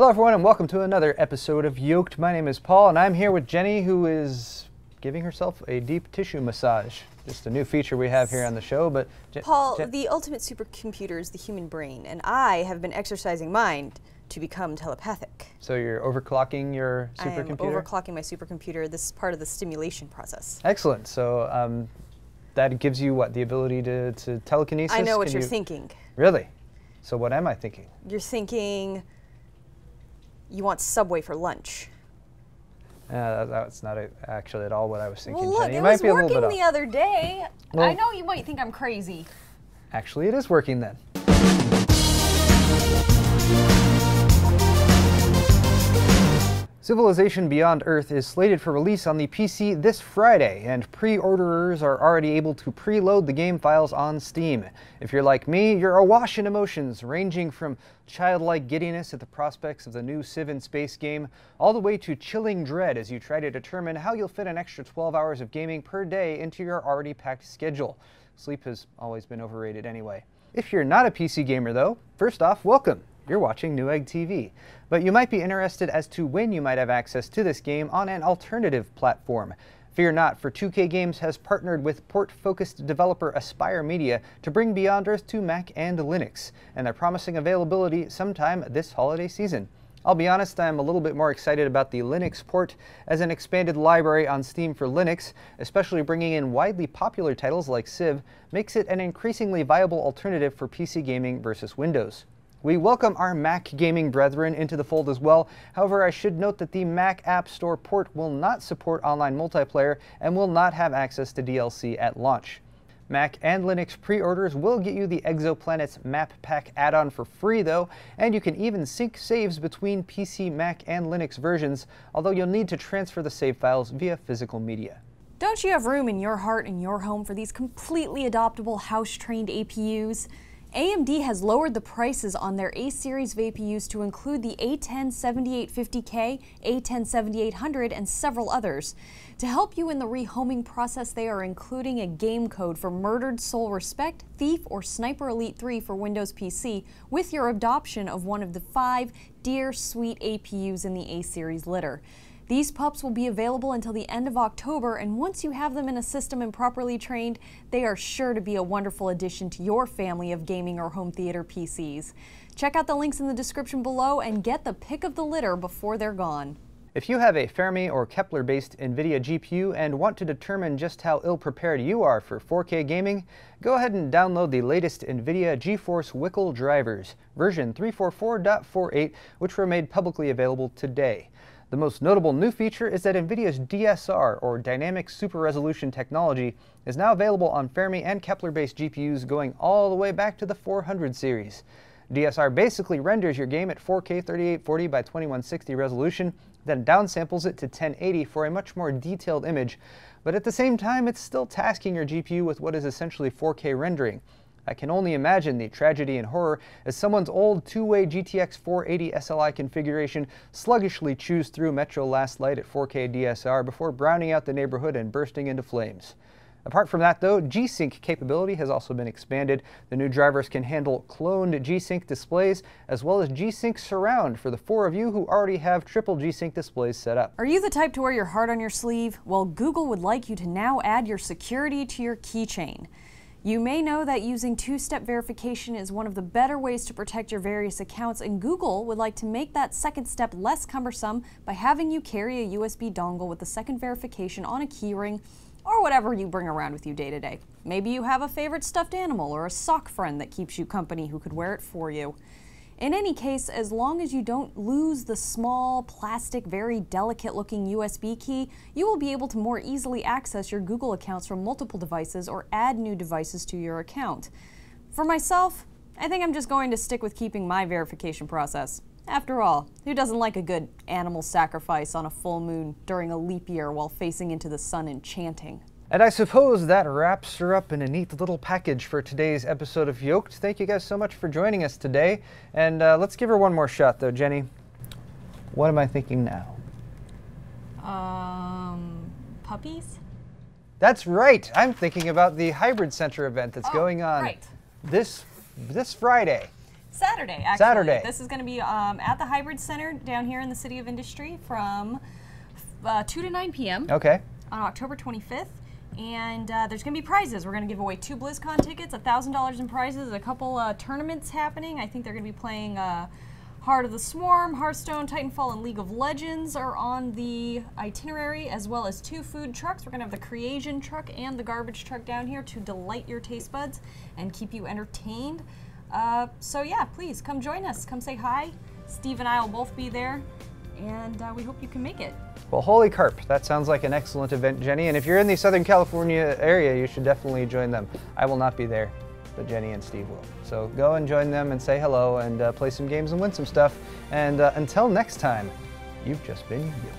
Hello everyone and welcome to another episode of Yolk'd. My name is Paul and I'm here with Jenny, who is giving herself a deep tissue massage. Just a new feature we have here on the show. But Paul, the ultimate supercomputer is the human brain, and I have been exercising mine to become telepathic. So you're overclocking your supercomputer? I am overclocking my supercomputer. This is part of the stimulation process. Excellent. So that gives you what? The ability to telekinesis? I know what you're thinking. Really? So what am I thinking? You're thinking you want Subway for lunch. That's not actually at all what I was thinking. Well, look, Jenny. it was working the other day. Well, I know you might think I'm crazy. Actually, it is working then. Civilization Beyond Earth is slated for release on the PC this Friday, and pre-orderers are already able to preload the game files on Steam. If you're like me, you're awash in emotions, ranging from childlike giddiness at the prospects of the new Civ in Space game, all the way to chilling dread as you try to determine how you'll fit an extra 12 hours of gaming per day into your already packed schedule. Sleep has always been overrated anyway. If you're not a PC gamer though, first off, welcome. You're watching Newegg TV, but you might be interested as to when you might have access to this game on an alternative platform. Fear not, for 2K Games has partnered with port-focused developer Aspire Media to bring Beyond Earth to Mac and Linux, and they're promising availability sometime this holiday season. I'll be honest, I'm a little bit more excited about the Linux port, as an expanded library on Steam for Linux, especially bringing in widely popular titles like Civ, makes it an increasingly viable alternative for PC gaming versus Windows. We welcome our Mac gaming brethren into the fold as well. However, I should note that the Mac App Store port will not support online multiplayer and will not have access to DLC at launch. Mac and Linux pre-orders will get you the Exoplanets Map Pack add-on for free though, and you can even sync saves between PC, Mac, and Linux versions, although you'll need to transfer the save files via physical media. Don't you have room in your heart and your home for these completely adoptable house-trained APUs? AMD has lowered the prices on their A-series of APUs to include the A10-7850K, A10-7800, and several others. To help you in the rehoming process, they are including a game code for Murdered Soul Respect, Thief, or Sniper Elite 3 for Windows PC with your adoption of one of the 5 Dear Sweet APUs in the A-series litter. These pups will be available until the end of October, and once you have them in a system and properly trained, they are sure to be a wonderful addition to your family of gaming or home theater PCs. Check out the links in the description below and get the pick of the litter before they're gone. If you have a Fermi or Kepler-based Nvidia GPU and want to determine just how ill-prepared you are for 4K gaming, go ahead and download the latest Nvidia GeForce WICL drivers, version 344.48, which were made publicly available today. The most notable new feature is that Nvidia's DSR, or Dynamic Super Resolution technology, is now available on Fermi and Kepler-based GPUs going all the way back to the 400 series. DSR basically renders your game at 4K 3840 by 2160 resolution, then downsamples it to 1080 for a much more detailed image, but at the same time it's still tasking your GPU with what is essentially 4K rendering. I can only imagine the tragedy and horror as someone's old two-way GTX 480 SLI configuration sluggishly chews through Metro Last Light at 4K DSR before browning out the neighborhood and bursting into flames. Apart from that though, G-Sync capability has also been expanded. The new drivers can handle cloned G-Sync displays as well as G-Sync Surround for the 4 of you who already have triple G-Sync displays set up. Are you the type to wear your heart on your sleeve? Well, Google would like you to now add your security to your keychain. You may know that using two-step verification is one of the better ways to protect your various accounts, and Google would like to make that second step less cumbersome by having you carry a USB dongle with the second verification on a keyring or whatever you bring around with you day to day. Maybe you have a favorite stuffed animal or a sock friend that keeps you company who could wear it for you. In any case, as long as you don't lose the small, plastic, very delicate-looking USB key, you will be able to more easily access your Google accounts from multiple devices or add new devices to your account. For myself, I think I'm just going to stick with keeping my verification process. After all, who doesn't like a good animal sacrifice on a full moon during a leap year while facing into the sun and chanting? And I suppose that wraps her up in a neat little package for today's episode of Yolk'd. Thank you guys so much for joining us today. And let's give her one more shot though, Jenny. What am I thinking now? Puppies? That's right. I'm thinking about the Hybrid Center event that's going on right. this Friday. Saturday, actually. Saturday. This is going to be at the Hybrid Center down here in the City of Industry from 2 to 9 p.m. Okay. On October 25th. And there's going to be prizes. We're going to give away 2 BlizzCon tickets, $1,000 in prizes, a couple tournaments happening. I think they're going to be playing Heart of the Swarm, Hearthstone, Titanfall, and League of Legends are on the itinerary, as well as 2 food trucks. We're going to have the Creation truck and the garbage truck down here to delight your taste buds and keep you entertained. So yeah, please come join us. Come say hi. Steve and I will both be there, and we hope you can make it. Well, holy carp, that sounds like an excellent event, Jenny. And if you're in the Southern California area, you should definitely join them. I will not be there, but Jenny and Steve will. So go and join them and say hello and play some games and win some stuff. And until next time, you've just been you.